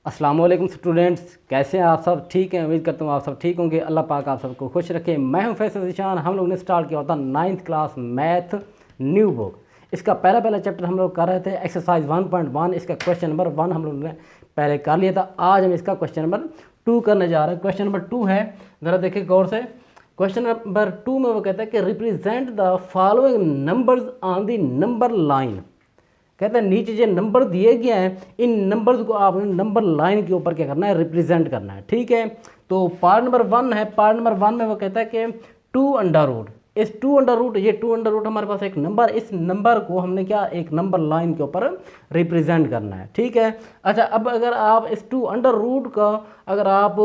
अस्सलाम वालेकुम स्टूडेंट्स, कैसे हैं आप सब? ठीक हैं, उम्मीद करता हूँ आप सब ठीक होंगे। अल्लाह पाक आप सबको खुश रखे। मैं हूं फैसल ज़ीशान। हम लोग ने स्टार्ट किया होता 9th class math new book. इसका पहला चैप्टर हम लोग कर रहे थे एक्सरसाइज 1.1। इसका क्वेश्चन नंबर 1 हम लोग ने पहले कर लिया था। आज हम इसका क्वेश्चन नंबर 2 करने जा रहे हैं। क्वेश्चन नंबर 2 है, ज़रा देखिए गौर से। क्वेश्चन नंबर 2 में वो कहता है कि represent the following numbers on the number line. कहते हैं नीचे जो नंबर दिए गए हैं इन नंबर्स को आपने नंबर लाइन के ऊपर क्या करना है, रिप्रेजेंट करना है। ठीक है, तो पार्ट नंबर 1 है। पार्ट नंबर 1 में वो कहता है कि 2 अंडर रूट। इस 2 अंडर रूट, ये 2 अंडर रूट हमारे पास एक नंबर, इस नंबर को हमने क्या एक नंबर लाइन के ऊपर रिप्रेजेंट करना है। ठीक है, अच्छा अब अगर आप इस 2 अंडर रूट का अगर आप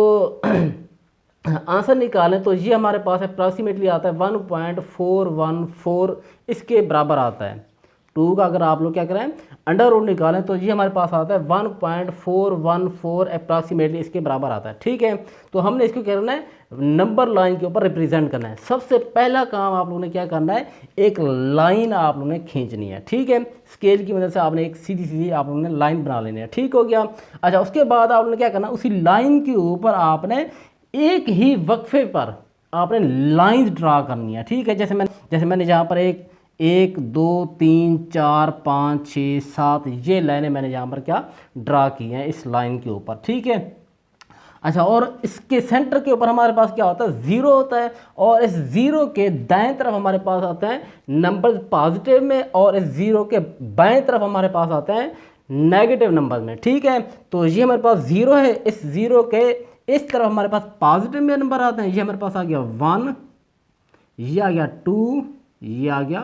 आंसर निकालें तो ये हमारे पास अप्रॉक्सीमेटली आता है 1.414, इसके बराबर आता है। 2 का अगर आप लोग क्या करें अंडर रूट निकालें तो ये हमारे पास आता है 1.414 अप्रॉक्सीमेटली, इसके बराबर आता है। ठीक है, तो हमने इसको क्या करना है, नंबर लाइन के ऊपर रिप्रेजेंट करना है। सबसे पहला काम आप लोगों ने क्या करना है, एक लाइन आप लोगों ने खींचनी है। ठीक है, स्केल की मदद से आपने एक सीधी सीधी आप लोगों ने लाइन बना लेनी है। ठीक हो गया। अच्छा, उसके बाद आप लोगों ने क्या करना, उसी लाइन के ऊपर आपने एक ही वक्फे पर आपने लाइंस ड्रा करनी है। ठीक है, जैसे मैंने जहाँ पर एक 2 3 4 5 6 7 ये लाइनें मैंने यहाँ पर क्या ड्रा की हैं इस लाइन के ऊपर। ठीक है, अच्छा, और इसके सेंटर के ऊपर हमारे पास क्या होता है, ज़ीरो होता है। और इस ज़ीरो के दाएं तरफ हमारे पास आते हैं नंबर पॉजिटिव में, और इस ज़ीरो के बाएं तरफ हमारे पास आते हैं नेगेटिव नंबर में। ठीक है, तो ये हमारे पास ज़ीरो है, इस ज़ीरो के इस तरफ हमारे पास पॉजिटिव में नंबर आते हैं। ये हमारे पास आ गया 1, ये आ गया 2, ये आ गया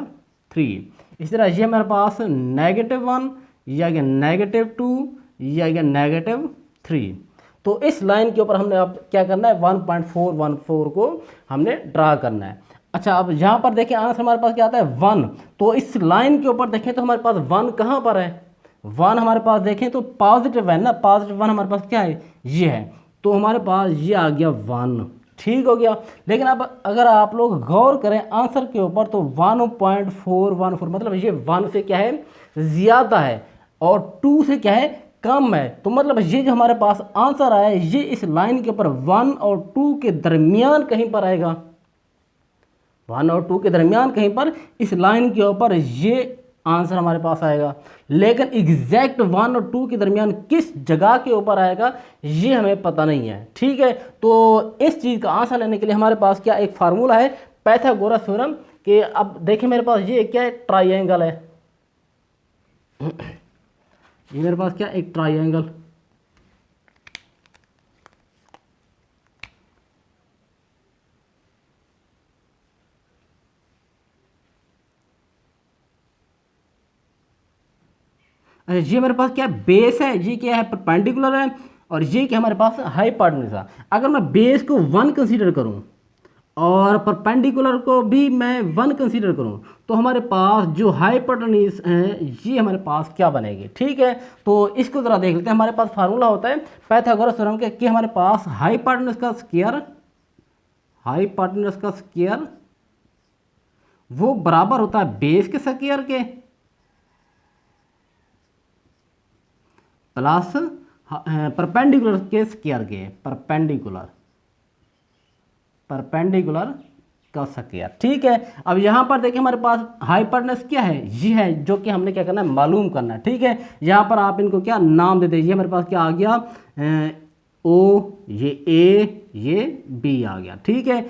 3। इस तरह ये हमारे पास -1, ये आ गया -2, ये आ गया -3। तो इस लाइन के ऊपर हमने अब क्या करना है, 1.414 को हमने ड्रा करना है। अच्छा, अब यहाँ पर देखें आंसर हमारे पास क्या आता है 1। तो इस लाइन के ऊपर देखें तो हमारे पास 1 कहाँ पर है, 1 हमारे पास देखें तो पॉजिटिव है ना, पॉजिटिव 1 हमारे पास क्या है, ये है। तो हमारे पास ये आ गया 1। ठीक हो गया। लेकिन अब अगर आप लोग गौर करें आंसर के ऊपर तो 1.414 मतलब ये 1 से क्या है ज़्यादा है और 2 से क्या है कम है। तो मतलब ये जो हमारे पास आंसर आया ये इस लाइन के ऊपर 1 और 2 के दरमियान कहीं पर आएगा। 1 और 2 के दरमियान कहीं पर इस लाइन के ऊपर ये आंसर हमारे पास आएगा। लेकिन एग्जैक्ट 1 और 2 के दरमियान किस जगह के ऊपर आएगा ये हमें पता नहीं है। ठीक है, तो इस चीज़ का आंसर लेने के लिए हमारे पास क्या एक फार्मूला है, पाइथागोरस थ्योरम के। अब देखिए मेरे पास ये क्या है, ट्राइंगल है। ये मेरे पास क्या एक ट्राइंगल, ये मेरे पास क्या बेस है, ये क्या है परपेंडिकुलर है, और ये क्या हमारे पास हाइपोटेन्यूज है। अगर मैं बेस को 1 कंसीडर करूं और परपेंडिकुलर को भी मैं 1 कंसीडर करूं तो हमारे पास जो हाइपोटेन्यूज है ये हमारे पास क्या बनेगी। ठीक है, तो इसको ज़रा देख लेते हैं। हमारे पास फार्मूला होता है पाइथागोरस थ्योरम के कि हमारे पास हाइपोटेन्यूज का स्क्वायर वो बराबर होता है बेस के स्क्वायर के प्लस परपेंडिकुलर के स्क्वायर के, परपेंडिकुलर का स्क्वायर। ठीक है, अब यहाँ पर देखिए हमारे पास हाइपोटेन्यूज क्या है, ये है जो कि हमने क्या करना है मालूम करना है। ठीक है, यहाँ पर आप इनको क्या नाम दे दीजिए। हमारे पास क्या आ गया ओ, ये ए, ये बी आ गया। ठीक है,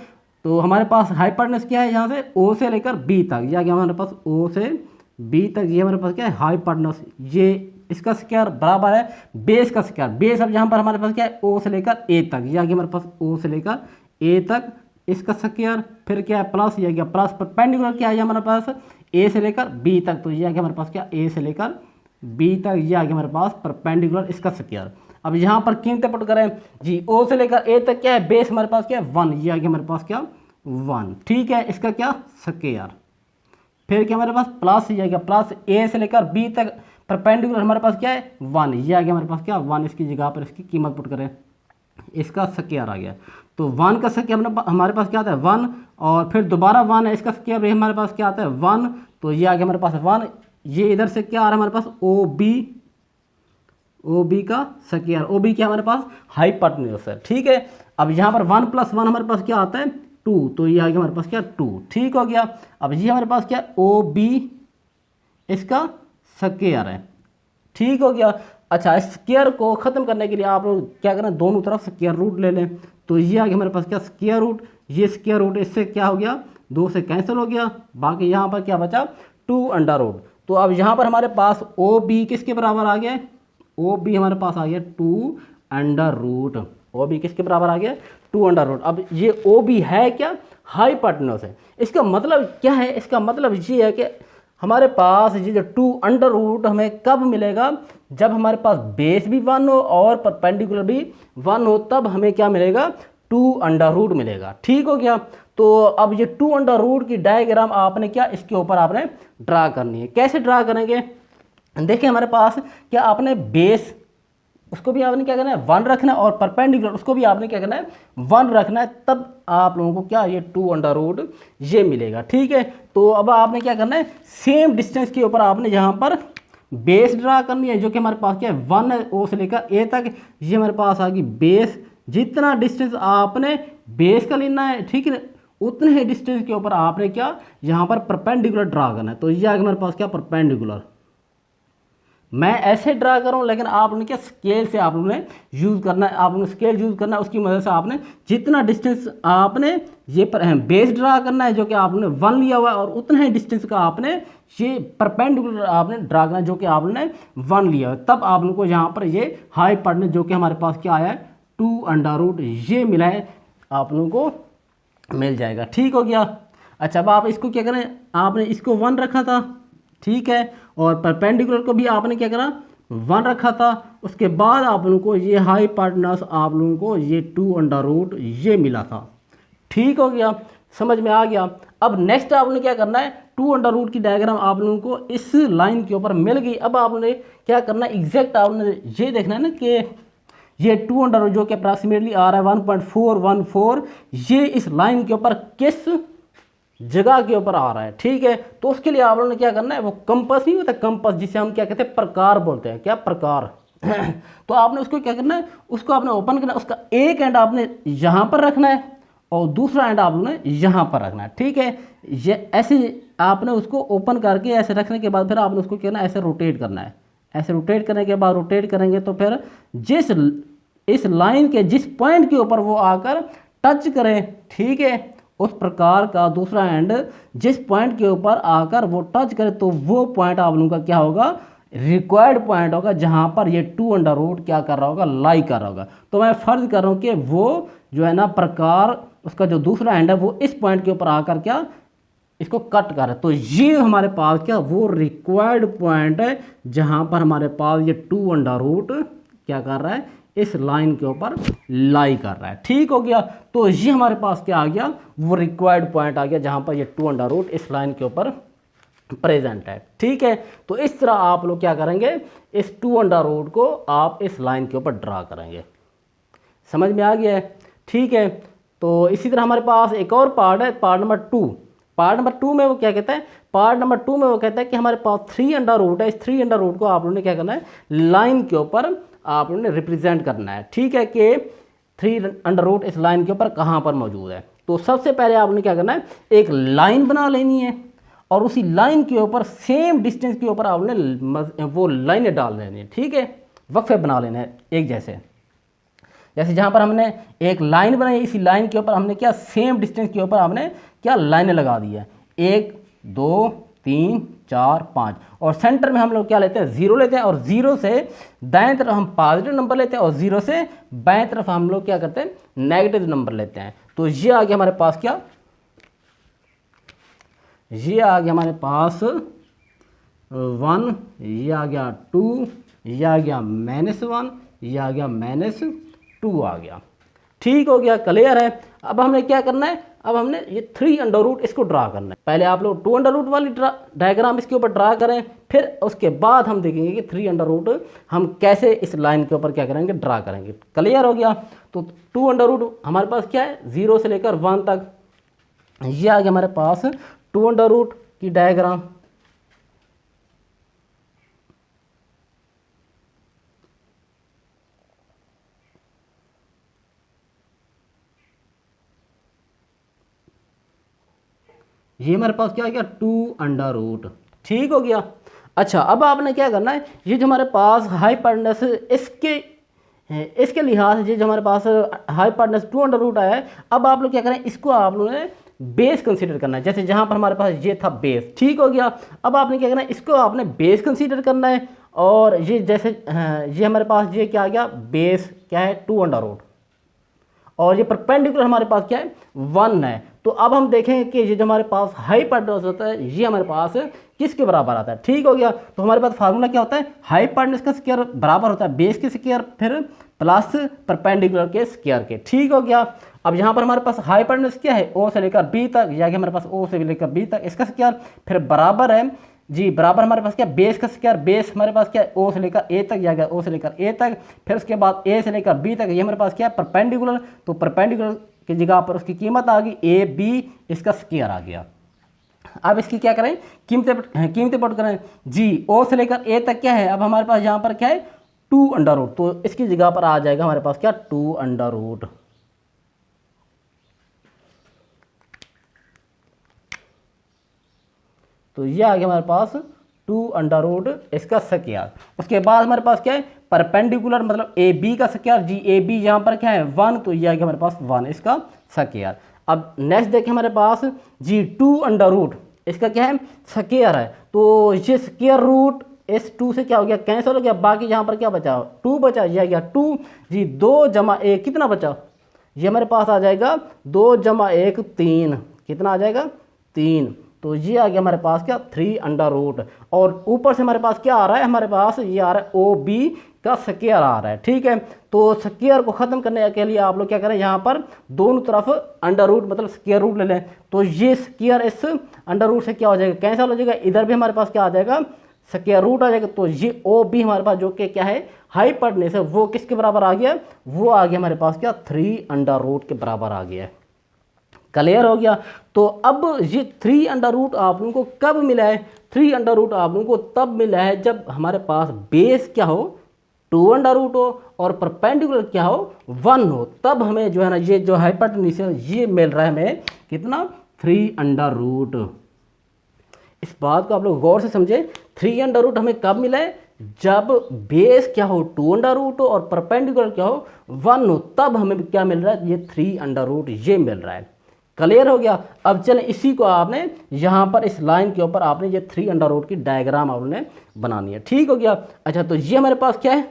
तो हमारे पास हाइपोटेन्यूज क्या है, यहाँ से ओ से लेकर बी तक, ये आ गया हमारे पास ओ से बी तक। ये हमारे पास क्या है हाइपोटेन्यूज, ये इसका स्क्वायर बराबर है बेस का स्क्वायर। बेस अब यहाँ पर हमारे पास क्या है ओ से लेकर ए तक, ये आ गया हमारे पास ओ से लेकर ए तक इसका स्क्वायर। फिर क्या है प्लस, ये आ गया प्लस परपेंडिकुलर क्या है हमारे पास ए से लेकर बी तक, तो ये आ गया हमारे पास क्या ए से लेकर बी तक, ये आ गया हमारे पास परपेंडिकुलर इसका स्क्वायर। अब यहाँ पर कीमतें पुट करें जी, ओ से लेकर ए तक क्या है बेस हमारे पास क्या है 1, ये आ गया हमारे पास क्या 1। ठीक है, इसका क्या स्क्वायर। फिर क्या हमारे पास प्लस, ये आ गया प्लस ए से लेकर बी तक परपेंडिकुलर हमारे पास क्या है 1, ये आ गया हमारे पास क्या 1। इसकी जगह पर इसकी कीमत पुट करें, इसका स्क्वायर आ गया। तो 1 का स्क्वायर हमारे पास क्या आता है 1, और फिर दोबारा 1 है, इसका स्क्वायर भी हमारे पास क्या आता है 1, तो ये आ गया हमारे पास 1। ये इधर से क्या आ रहा है हमारे पास ओ बी, ओ बी का स्क्वायर, ओ बी क्या हमारे पास हाइपोटेन्यूज है, ठीक है। अब यहाँ पर 1 + 1 हमारे पास क्या आता है 2, तो ये आ गया हमारे पास क्या 2, ठीक हो गया। अब ये हमारे पास क्या ओ बी इसका स्क्वायर है, ठीक हो गया। अच्छा, स्क्वायर को ख़त्म करने के लिए आप लोग क्या करें, दोनों तरफ स्क्वायर रूट ले लें, तो ये आ गया हमारे पास क्या स्क्वायर रूट, ये स्क्वायर रूट इससे क्या हो गया 2 से कैंसिल हो गया, बाकी यहाँ पर क्या बचा 2√। तो अब यहाँ पर हमारे पास ओ बी किसके बराबर आ गया, ओ बी हमारे पास आ गया 2√। ओ बी किसके बराबर आ गया 2√। अब ये ओ बी है क्या हाइपोटेन्यूज है। इसका मतलब क्या है, इसका मतलब ये है कि हमारे पास ये जो 2√, हमें कब मिलेगा, जब हमारे पास बेस भी 1 हो और परपेंडिकुलर भी 1 हो, तब हमें क्या मिलेगा 2√, मिलेगा, ठीक हो गया। तो अब ये 2√, की डायग्राम आपने क्या इसके ऊपर आपने ड्रा करनी है। कैसे ड्रा करेंगे, देखिए हमारे पास क्या आपने बेस उसको भी आपने क्या करना है 1 रखना है, और परपेंडिकुलर उसको भी आपने क्या करना है 1 रखना है, तब आप लोगों को क्या ये 2√, ये मिलेगा, ठीक है। तो अब आपने क्या करना है, सेम डिस्टेंस के ऊपर आपने यहाँ पर बेस ड्रा करनी है, जो कि हमारे पास क्या है 1 है, ओ से लेकर ए तक, ये हमारे पास आ गई बेस। जितना डिस्टेंस आपने बेस का लेना है, ठीक है, उतने ही डिस्टेंस के ऊपर आपने क्या यहाँ पर परपेंडिकुलर ड्रा करना है। तो ये आ गया हमारे पास क्या परपेंडिकुलर। मैं ऐसे ड्रा कर रहा हूँ, लेकिन आपने क्या स्केल से आप लोगों ने यूज़ करना है, आपने स्केल यूज़ करना है, उसकी मदद से आपने जितना डिस्टेंस आपने ये बेस ड्रा करना है, जो कि आपने 1 लिया हुआ है, और उतना ही डिस्टेंस का आपने ये परपेंडिकुलर आपने ड्रा करना है, जो कि आपने 1 लिया है। तब आप लोगों को यहाँ पर ये हाइपोटेन्यूज, जो कि हमारे पास क्या आया है 2√, ये मिला है, आप लोगों को मिल जाएगा, ठीक हो गया। अच्छा, अब आप इसको क्या करें, आपने इसको 1 रखा था, ठीक है, और परपेंडिकुलर को भी आपने क्या करा 1 रखा था। उसके बाद आप लोगों को ये हाइपोटेन्यूज, आप लोगों को ये 2√, ये मिला था, ठीक हो गया, समझ में आ गया। अब नेक्स्ट आपने क्या करना है, 2√, की डायग्राम आप लोगों को इस लाइन के ऊपर मिल गई। अब आपने क्या करना है, एग्जैक्ट आपने ये देखना है ना कि ये 2√, जो कि अप्रॉक्सीमेटली आ रहा है 1.414, ये इस लाइन के ऊपर किस जगह के ऊपर आ रहा है, ठीक है। तो उसके लिए आप लोगों ने क्या करना है, वो कंपास नहीं होता, कंपास जिसे हम क्या कहते हैं प्रकार बोलते हैं, क्या प्रकार तो आपने उसको क्या करना है, उसको आपने ओपन करना है, उसका एक एंड आपने यहाँ पर रखना है और दूसरा एंड आप लोगों ने यहाँ पर रखना है, ठीक है। ये ऐसे आपने उसको ओपन करके ऐसे रखने के बाद फिर आपने उसको क्या करना है, ऐसे रोटेट करना है। ऐसे रोटेट करने के बाद रोटेट करेंगे तो फिर जिस इस लाइन के जिस पॉइंट के ऊपर वो आकर टच करें, ठीक है, उस प्रकार का दूसरा एंड जिस पॉइंट के ऊपर आकर वो टच करे, तो वो पॉइंट आप लोगों का क्या होगा रिक्वायर्ड पॉइंट होगा, जहां पर ये 2√, क्या कर रहा होगा लाई कर रहा होगा। तो मैं फर्ज कर रहा हूं कि वो जो है ना प्रकार, उसका जो दूसरा एंड है वो इस पॉइंट के ऊपर आकर क्या इसको कट कर रहा है। तो ये हमारे पास क्या वो रिक्वायर्ड पॉइंट है, जहां पर हमारे पास ये 2√, क्या कर रहा है इस लाइन के ऊपर लाई कर रहा है, ठीक हो गया। तो ये हमारे पास क्या आ गया, वो रिक्वायर्ड पॉइंट आ गया, जहां पर ये 2√, इस लाइन के ऊपर प्रेजेंट है, ठीक है। तो इस तरह आप लोग क्या करेंगे, इस 2√, को आप इस लाइन के ऊपर ड्रा करेंगे। समझ में आ गया है, ठीक है। तो इसी तरह हमारे पास एक और पार्ट है, पार्ट नंबर 2। पार्ट नंबर 2 में वो क्या कहता है, पार्ट नंबर 2 में वो कहता है कि हमारे पास 3√, है। इस 3√, को आप लोगों ने क्या करना है, लाइन के ऊपर आप लोगों ने रिप्रेजेंट करना है, ठीक है, कि 3√, इस लाइन के ऊपर कहाँ पर मौजूद है। तो सबसे पहले आपने क्या करना है, एक लाइन बना लेनी है, और उसी लाइन के ऊपर सेम डिस्टेंस के ऊपर आपने वो लाइनें डाल लेनी है, ठीक है, वक्फे बना लेने हैं एक जैसे। जैसे जहाँ पर हमने एक लाइन बनाई, इसी लाइन के ऊपर हमने क्या सेम डिस्टेंस के ऊपर हमने क्या लाइनें लगा दी है, 1 2 3 4 5, और सेंटर में हम लोग क्या लेते हैं 0 लेते हैं, और 0 से दाएं तरफ हम पॉजिटिव नंबर लेते हैं, और 0 से बाएं तरफ हम लोग क्या करते हैं नेगेटिव नंबर लेते हैं। तो ये आ गया हमारे पास क्या, ये आ गया हमारे पास 1, ये आ गया 2, ये आ गया -1, ये आ गया -2 आ गया, ठीक हो गया, क्लियर है। अब हमने क्या करना है, अब हमने ये 3√, इसको ड्रा करना है। पहले आप लोग 2√, वाली डायग्राम इसके ऊपर ड्रा करें, फिर उसके बाद हम देखेंगे कि 3√, हम कैसे इस लाइन के ऊपर क्या करेंगे ड्रा करेंगे, क्लियर हो गया। तो 2√, हमारे पास क्या है 0 से लेकर 1 तक, ये आ गया हमारे पास 2√, की डायग्राम। ये हमारे पास क्या आ गया 2√। ठीक हो गया। अच्छा अब आपने क्या करना है, ये जो हमारे पास हाइपोटेनस इसके लिहाज से जो हमारे पास हाइपोटेनस 2√रूट आया है, अब आप लोग क्या करें, इसको आप लोगों ने बेस कंसीडर करना है। जैसे जहाँ पर हमारे पास ये था बेस, ठीक हो गया। अब आपने क्या करना है, इसको आपने बेस कंसीडर करना है। और ये जैसे ये हमारे पास ये क्या आ गया, बेस क्या है 2√रूट, और ये परपेंडिकुलर हमारे पास क्या है 1 है। तो अब हम देखेंगे कि ये जो हमारे पास हाइपोटेनस होता है ये हमारे पास किसके बराबर आता है। ठीक हो गया। तो हमारे पास फार्मूला क्या होता है, हाइपोटेनस का स्क्वायर बराबर होता है बेस के स्क्वायर फिर प्लस परपेंडिकुलर के स्क्वायर के। ठीक हो गया। अब यहाँ पर हमारे पास हाइपोटेनस क्या है, ओ से लेकर बी तक, या कि हमारे पास ओ से लेकर बी तक, इसका स्क्वायर फिर बराबर है जी, बराबर हमारे पास क्या बेस का स्क्वायर, बेस हमारे पास क्या है ओ से लेकर ए तक, या गया ओ से लेकर ए तक, फिर उसके बाद ए से लेकर बी तक, ये हमारे पास क्या है परपेंडिकुलर। तो परपेंडिकुलर की जगह पर उसकी कीमत आ गई ए बी, इसका स्क्वायर आ गया। अब इसकी क्या करें, कीमतें पुट करें जी। ओ से लेकर ए तक क्या है, अब हमारे पास यहाँ पर क्या है 2√रूट, तो इसकी जगह पर आ जाएगा हमारे पास क्या 2√रूट। तो ये आ गया हमारे पास 2√रूट इसका स्क्वायर। उसके बाद हमारे पास क्या है परपेंडिकुलर, मतलब ए बी का स्क्वायर जी। ए बी यहाँ पर क्या है 1, तो ये आ गया हमारे पास 1 इसका स्क्वायर। अब नेक्स्ट देखें हमारे पास जी 2√रूट, इसका क्या है स्क्वायर है। तो ये स्क्वायर रूट इस 2 से क्या हो गया कैंसिल हो गया, बाकी यहाँ पर क्या बचा 2 बचा, ये आ गया 2 जी। 2 जमा 1 कितना बचा, ये हमारे पास आ जाएगा 2 जमा 1 3, कितना आ जाएगा 3। तो ये आ गया हमारे पास क्या 3√रूट। और ऊपर से हमारे पास क्या आ रहा है, हमारे पास ये आ रहा है ओ बी का स्क्वायर आ रहा है। ठीक है। तो स्क्वायर को ख़त्म करने के लिए आप लोग क्या करें, यहाँ पर दोनों तरफ अंडर रूट मतलब स्क्वायर रूट ले लें। तो ये स्क्वायर इस अंडर रूट से क्या हो जाएगा कैंसिल हो जाएगा, इधर भी हमारे पास क्या आ जाएगा स्क्वायर रूट आ जाएगा। तो ये ओ बी हमारे पास जो कि क्या है हाइपोटेनस है, वो किसके बराबर आ गया, वो आ गया हमारे पास क्या 3√रूट के बराबर आ गया है। क्लियर हो गया। तो अब ये 3√रूट आप लोगों को कब मिला है, 3√रूट आप लोगों को तब मिला है जब हमारे पास बेस क्या हो 2√रूट हो और परपेंडिकुलर क्या हो 1 हो, तब हमें जो है ना ये जो हाइपोटेनस है ये मिल रहा है हमें कितना 3√रूट। इस बात को आप लोग गौर से समझे, 3√रूट हमें कब मिला है, जब बेस क्या हो 2√रूट हो और परपेंडिकुलर क्या हो 1 हो, तब हमें क्या मिल रहा है ये 3√रूट ये मिल रहा है। क्लियर हो गया। अब चलें इसी को आपने यहाँ पर इस लाइन के ऊपर आपने ये 3√रूट की डायग्राम आपने बनानी है। ठीक हो गया। अच्छा तो ये हमारे पास क्या है,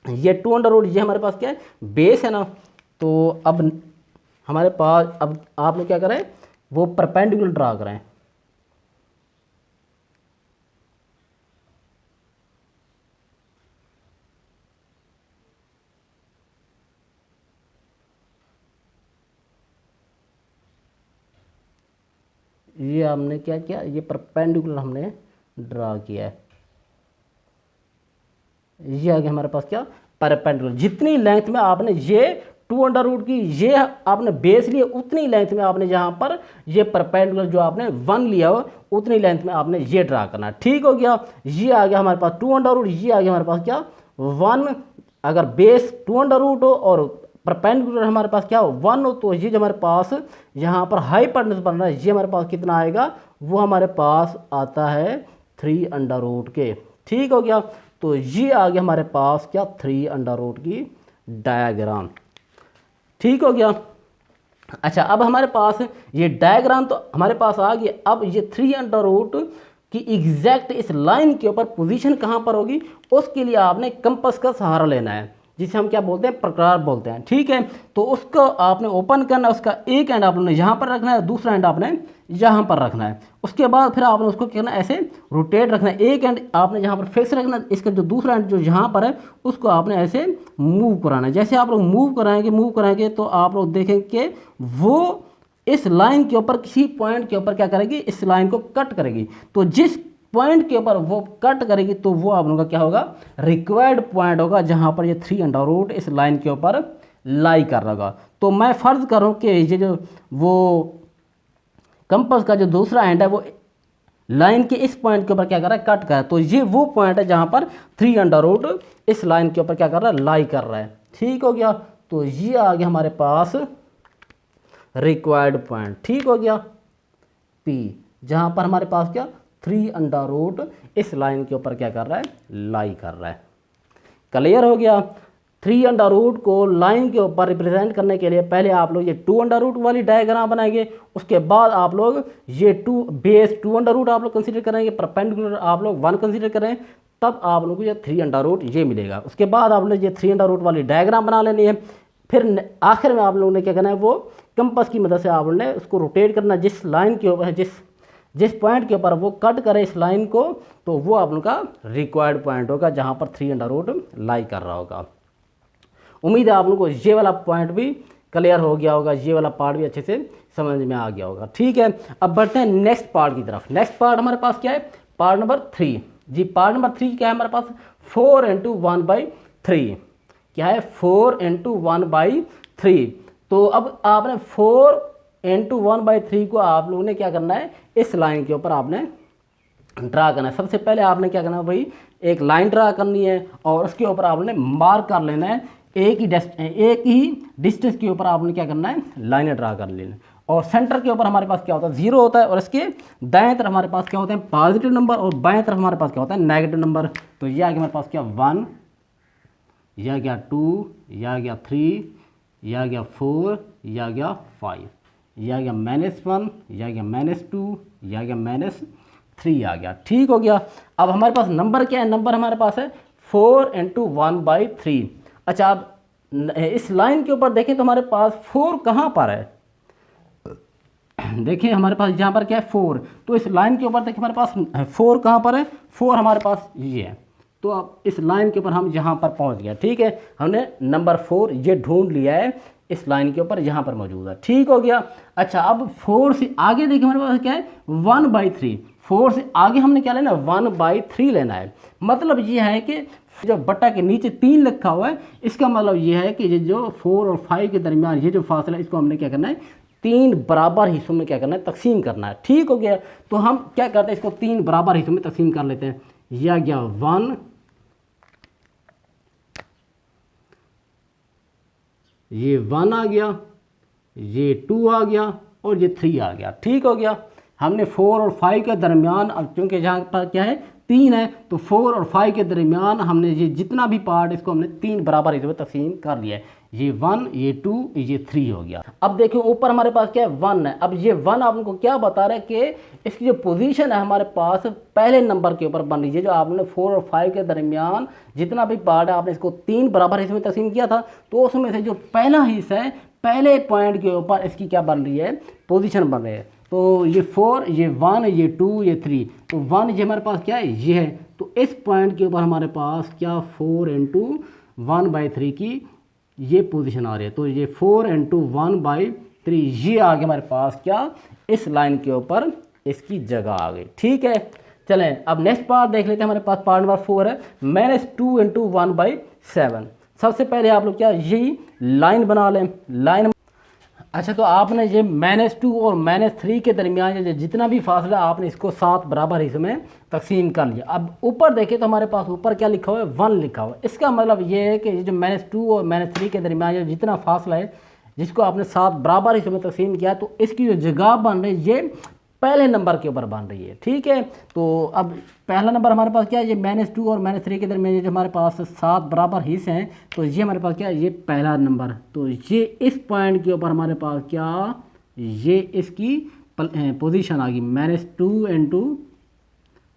ये 2√रूट ये हमारे पास क्या है बेस है ना। तो अब हमारे पास अब आपने क्या करें वो परपेंडिकुलर ड्रा करें। ये हमने क्या किया, ये परपेंडिकुलर हमने ड्रा किया है। ये आ गया हमारे पास क्या परपेंडिकुलर। जितनी लेंथ में आपने ये 2√रूट की ये आपने बेस लिया, उतनी लेंथ में आपने यहाँ पर ये परपेंडिकुलर जो आपने 1 लिया हो उतनी लेंथ में आपने ये ड्रा करना है। ठीक हो गया। ये आ गया हमारे पास 2√रूट, ये आ गया हमारे पास क्या 1। अगर बेस 2√रूट हो और परपेंडिकुलर हमारे पास क्या हो 1 हो, तो ये जो हमारे पास यहाँ पर हाइपोटेनस बन रहा है ये हमारे पास कितना आएगा, वो हमारे पास आता है 3√रूट के। ठीक हो गया। तो ये आ गया हमारे पास क्या 3√रूट की डायग्राम। ठीक हो गया। अच्छा अब हमारे पास ये डायग्राम तो हमारे पास आ गया। अब ये 3√रूट की एग्जैक्ट इस लाइन के ऊपर पोजीशन कहाँ पर होगी, उसके लिए आपने कंपास का सहारा लेना है, जिसे हम क्या बोलते हैं प्रकार बोलते हैं। ठीक है। तो उसको आपने ओपन करना है, उसका एक एंड आपने यहाँ पर रखना है, दूसरा एंड आपने यहाँ पर रखना है। उसके बाद फिर आपने उसको क्या करना है ऐसे रोटेट रखना है, एक एंड आपने यहाँ पर फिक्स रखना है, इसका जो दूसरा एंड जो यहाँ पर है उसको आपने ऐसे मूव कराना है। जैसे आप लोग मूव कराएंगे तो आप लोग देखेंगे कि वो इस लाइन के ऊपर किसी पॉइंट के ऊपर क्या करेगी, इस लाइन को कट करेगी। तो जिस पॉइंट के ऊपर वो कट करेगी तो वो आप लोगों का क्या होगा रिक्वायर्ड पॉइंट होगा, जहां पर ये 3√रूट इस लाइन के ऊपर लाई कर रहा होगा। तो मैं फर्ज करूं कि ये जो वो कंपास का जो दूसरा एंड है वो लाइन के इस पॉइंट के ऊपर क्या कर रहा है कट कर रहा है, तो ये वो पॉइंट है जहां पर 3√रूट इस लाइन के ऊपर क्या कर रहा है लाई कर रहा है। ठीक हो गया। तो ये आ गया हमारे पास रिक्वायर्ड पॉइंट। ठीक हो गया। P, जहाँ पर हमारे पास क्या 3 अंडर रूट इस लाइन के ऊपर क्या कर रहा है, लाई कर रहा है। क्लियर हो गया। 3 अंडर रूट को लाइन के ऊपर रिप्रेजेंट करने के लिए पहले आप लोग ये 2 अंडर रूट वाली डायग्राम बनाएंगे, उसके बाद आप लोग ये 2 बेस 2 अंडर रूट आप लोग कंसीडर करेंगे, परपेंडिकुलर आप लोग 1 कंसीडर करें, तब आप लोगों को ये 3 अंडर रूट ये मिलेगा। उसके बाद आप लोग ये 3 अंडर रूट वाली डायग्राम बना लेनी है। फिर आखिर में आप लोगों ने क्या करना है, वो कंपास की मदद से आप लोगों ने उसको रोटेट करना, जिस लाइन के ऊपर जिस पॉइंट के ऊपर वो कट करे इस लाइन को, तो वो आप लोगों का रिक्वायर्ड पॉइंट होगा जहाँ पर 3 अंडर रूट लाई कर रहा होगा। उम्मीद है आप लोगों को ये वाला पॉइंट भी क्लियर हो गया होगा, ये वाला पार्ट भी अच्छे से समझ में आ गया होगा। ठीक है, अब बढ़ते हैं नेक्स्ट पार्ट की तरफ। नेक्स्ट पार्ट हमारे पास क्या है, पार्ट नंबर 3 जी। पार्ट नंबर 3 क्या है हमारे पास, 4 × 1/3 क्या है, 4 × 1/3। तो अब आपने 4 × 1/3 को आप लोगों ने क्या करना है, इस लाइन के ऊपर आपने ड्रा करना है। सबसे पहले आपने क्या करना है भाई, एक लाइन ड्रा करनी है और उसके ऊपर आपने मार्क कर लेना है, एक ही डिस्टेंस के ऊपर आपने क्या करना है, लाइनें ड्रा कर लेना। और सेंटर के ऊपर हमारे पास क्या होता है, 0 होता है, और इसके दाएं तरफ हमारे पास क्या होते हैं, पॉजिटिव नंबर, और बाएं तरफ हमारे पास क्या होता है, नेगेटिव नंबर। तो यह आ गया हमारे पास क्या 1, यह गया 2, यह गया 3, यह गया 4, यह गया 5, यह गया -1, यह गया -2, यह गया -3 आ गया। ठीक हो गया। अब हमारे पास नंबर क्या है, नंबर हमारे पास है 4 × 1/3। अच्छा, अब इस लाइन के ऊपर देखें तो हमारे पास 4 कहाँ पर है, देखिए हमारे पास यहाँ पर क्या है 4, तो इस लाइन के ऊपर देखिए हमारे पास 4 कहाँ पर है, 4 हमारे पास ये है। तो अब इस लाइन के ऊपर हम यहाँ पर पहुँच गया। ठीक है, हमने नंबर 4 ये ढूंढ लिया है, इस लाइन के ऊपर यहाँ पर मौजूद है। ठीक हो गया। अच्छा, अब 4 से आगे देखिए हमारे पास क्या है 1/3। 4 से आगे हमने क्या लेना, 1/3 लेना है। मतलब ये है कि जो बट्टा के नीचे 3 लिखा हुआ है, इसका मतलब ये है कि ये जो 4 और 5 के दरमियान ये जो फासला है, इसको हमने क्या करना है, 3 बराबर हिस्सों में क्या करना है, तकसीम करना है। ठीक हो गया। तो हम क्या करते हैं, इसको 3 बराबर हिस्सों में तकसीम कर लेते हैं। यह गया 1, ये 1 आ गया, ये 2 आ गया, और ये 3 आ गया। ठीक हो गया। हमने 4 और 5 के दरमियान, अब क्योंकि जहाँ पर क्या है 3 है, तो 4 और 5 के दरमियान हमने ये जितना भी पार्ट, इसको हमने 3 बराबर हिस्सों में तकसीम कर लिया है। ये 1, ये 2, ये 3 हो गया। अब देखिए ऊपर हमारे पास क्या है 1 है। अब ये 1 आपको क्या बता रहा है कि इसकी जो पोजीशन है हमारे पास पहले नंबर के ऊपर बन रही है। जो आपने 4 और 5 के दरमियान जितना भी पार्ट है, आपने इसको 3 बराबर हिस्सों में तकसीम किया था, तो उसमें से जो पहला हिस्सा है, पहले पॉइंट के ऊपर इसकी क्या बन रही है, पोजीशन बन रही है। तो ये 4, ये 1, ये 2, ये 3, तो 1 ये हमारे पास क्या है, ये है। तो इस पॉइंट के ऊपर हमारे पास क्या 4 × 1/3 की ये पोजीशन आ रही है। तो ये 4 × 1/3 ये आ गया हमारे पास क्या, इस लाइन के ऊपर इसकी जगह आ गई। ठीक है, चलें अब नेक्स्ट पार्ट देख लेते हैं। हमारे पास पार्ट नंबर 4 है -2 × 1/7। सबसे पहले आप लोग क्या यही लाइन बना लें, लाइन। अच्छा, तो आपने ये -2 और -3 के दरमियान जितना भी फासला, आपने इसको 7 बराबर हिस्सों में तकसीम कर लिया। अब ऊपर देखें तो हमारे पास ऊपर क्या लिखा हुआ है, 1 लिखा हुआ है। इसका मतलब ये है कि ये जो -2 और -3 के दरमियान जितना फासला है, जिसको आपने 7 बराबर हिस्सों में तकसीम किया, तो इसकी जो जगह बन रही है ये पहले नंबर के ऊपर बन रही है। ठीक है, तो अब पहला नंबर हमारे पास क्या है, ये -2 और -3 के दरमियान जो हमारे पास 7 बराबर हिस्से हैं, तो ये हमारे पास क्या है, ये पहला नंबर। तो ये इस पॉइंट के ऊपर हमारे पास क्या, ये इसकी पोजीशन आ गई -2 ×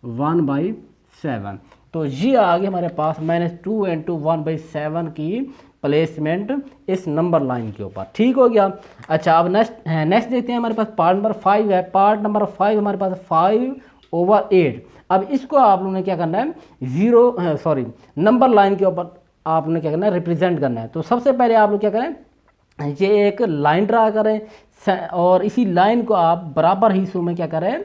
1/7। तो ये आ गई हमारे पास -2 × 1/7 की प्लेसमेंट इस नंबर लाइन के ऊपर। ठीक हो गया। अच्छा, अब नेक्स्ट देखते हैं। हमारे पास पार्ट नंबर 5 है। पार्ट नंबर 5 हमारे पास 5/8। अब इसको आप लोगों ने क्या करना है, नंबर लाइन के ऊपर आप लोगों ने क्या करना है, रिप्रेजेंट करना है। तो सबसे पहले आप लोग क्या करें, ये एक लाइन ड्रा करें और इसी लाइन को आप बराबर हिस्सों में क्या करें,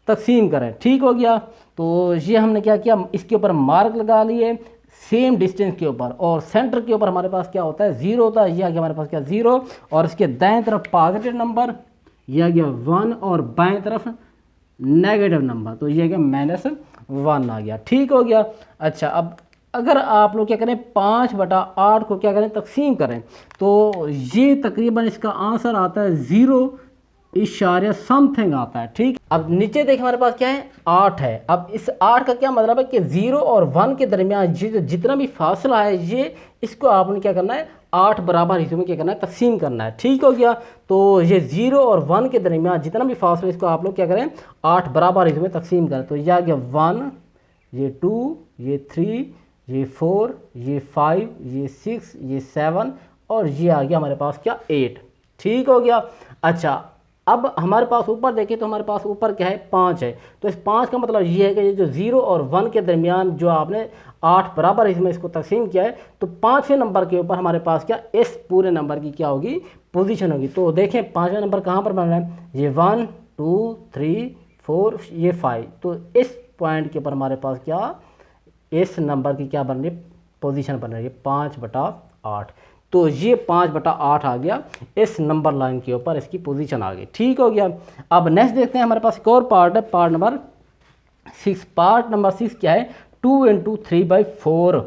तकसीम करें। ठीक हो गया। तो ये हमने क्या किया, इसके ऊपर मार्क लगा लिए सेम डिस्टेंस के ऊपर, और सेंटर के ऊपर हमारे पास क्या होता है, 0 होता है। यह आ गया हमारे पास क्या 0, और इसके दाएं तरफ पॉजिटिव नंबर, यह आ गया 1, और बाएं तरफ नेगेटिव नंबर, तो यह आ गया -1 आ गया। ठीक हो गया। अच्छा, अब अगर आप लोग क्या करें 5/8 को क्या करें, तकसीम करें, तो ये तकरीबन इसका आंसर आता है 0 इशारे समथिंग आता है। ठीक, अब नीचे देखिए हमारे पास क्या है, 8 है। अब इस 8 का क्या मतलब है कि 0 और 1 के दरमियान जितना भी फासला है ये, इसको आपने क्या करना है, 8 बराबर हिस्सों में क्या करना है, तकसीम करना है। ठीक हो गया। तो ये 0 और 1 के दरमियान जितना भी फासला है इसको आप लोग क्या करें, 8 बराबर हिस्सों में तकसीम करें। तो यह आ गया 1, ये 2, ये 3, ये 4, ये 5, ये 6, ये 7 और ये आ गया हमारे पास क्या, 8। ठीक हो गया। अच्छा, अब हमारे पास ऊपर देखें तो हमारे पास ऊपर क्या है, 5 है। तो इस 5 का मतलब ये है कि ये जो 0 और 1 के दरमियान जो आपने 8 बराबर इसमें इसको तकसीम किया है, तो 5वें नंबर के ऊपर हमारे पास क्या, इस पूरे नंबर की क्या होगी, पोजीशन होगी। तो देखें 5वां नंबर कहाँ पर बन रहा है, ये 1, 2, 3, 4, ये 5। तो इस पॉइंट के ऊपर हमारे पास क्या, इस नंबर की क्या बन रही है, पोजीशन बन रही है 5/8। तो ये 5/8 आ गया, इस नंबर लाइन के ऊपर इसकी पोजीशन आ गई। ठीक हो गया। अब नेक्स्ट देखते हैं, हमारे पास एक और पार्ट है, पार्ट नंबर 6। पार्ट नंबर 6 क्या है, 2 × 3/4।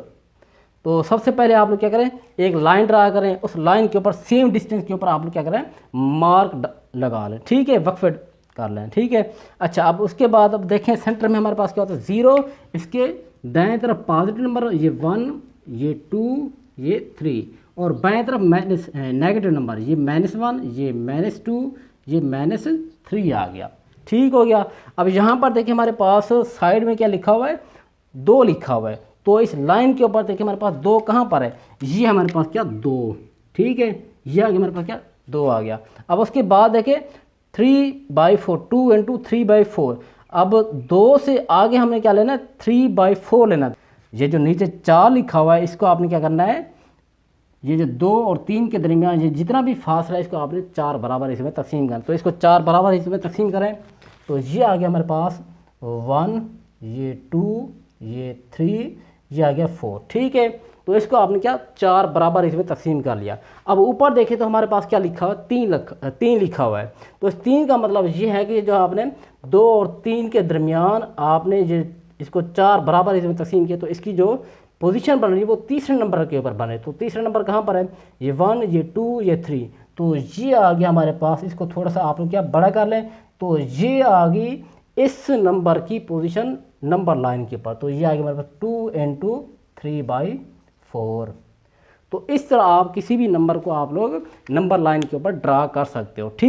तो सबसे पहले आप लोग क्या करें, एक लाइन ड्रा करें, उस लाइन के ऊपर सेम डिस्टेंस के ऊपर आप लोग क्या करें, मार्क लगा लें। ठीक है, वक्फे कर लें। ठीक है। अच्छा, अब उसके बाद अब देखें सेंटर में हमारे पास क्या होता है, 0, इसके दाएं तरफ पॉजिटिव नंबर, ये 1, ये 2, ये 3, और बाएं तरफ माइनस नेगेटिव नंबर, ये -1, ये -2, ये -3 आ गया। ठीक हो गया। अब यहाँ पर देखिए हमारे पास साइड में क्या लिखा हुआ है, 2 लिखा हुआ है। तो इस लाइन के ऊपर देखिए हमारे पास 2 कहाँ पर है, ये हमारे पास क्या, 2। ठीक है, ये आ गया हमारे पास क्या, 2 आ गया। अब उसके बाद देखिए 3/4, 2 × 3/4। अब 2 से आगे हमने क्या लेना है, 3/4 लेना। ये जो नीचे 4 लिखा हुआ है इसको आपने क्या करना है, ये जो 2 और 3 के दरमियान ये जितना भी फासला है इसको आपने 4 बराबर हिस्से में तकसीम करना। तो इसको 4 बराबर हिस्से में तकसीम करें तो ये आ गया हमारे पास 1, ये 2, ये 3, ये आ गया 4। ठीक है, तो इसको आपने क्या, 4 बराबर हिस्से में तकसीम कर लिया। अब ऊपर देखें तो हमारे पास क्या लिखा हुआ है, 3 लिखा हुआ है। तो इस 3 का मतलब ये है कि जो आपने 2 और 3 के दरमियान आपने ये इसको 4 बराबर हिस्से में तकसीम किया, तो इसकी जो पोजीशन बन रही है वो तीसरे नंबर के ऊपर बने। तो तीसरा नंबर कहाँ पर है, ये 1, ये 2, ये 3। तो ये आ गया हमारे पास, इसको थोड़ा सा आप लोग क्या बड़ा कर लें, तो ये आ गई इस नंबर की पोजीशन नंबर लाइन के ऊपर। तो ये आ गया हमारे पास 2 × 3/4। तो इस तरह आप किसी भी नंबर को आप लोग नंबर लाइन के ऊपर ड्रा कर सकते हो। ठीक।